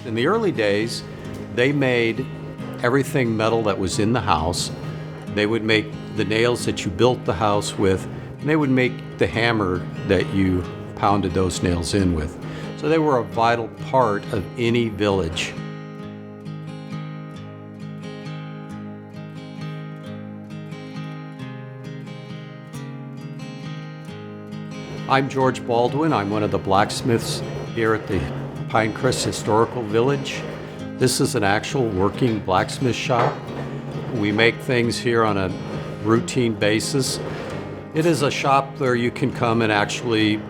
In the early days, they made everything metal that was in the house. They would make the nails that you built the house with, and they would make the hammer that you pounded those nails in with. So they were a vital part of any village. I'm George Baldwin. I'm one of the blacksmiths here at the Pinecrest Historical Village. This is an actual working blacksmith shop. We make things here on a routine basis. It is a shop where you can come and actually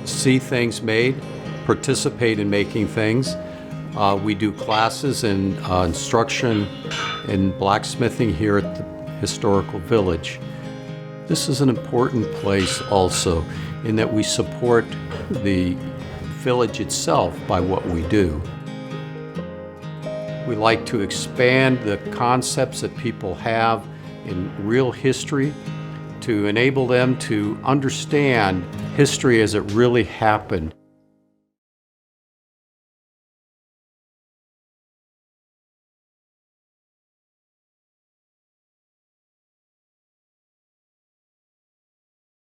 see things made, participate in making things. We do classes and instruction in blacksmithing here at the Historical Village. This is an important place also in that we support the village itself by what we do. We like to expand the concepts that people have in real history to enable them to understand history as it really happened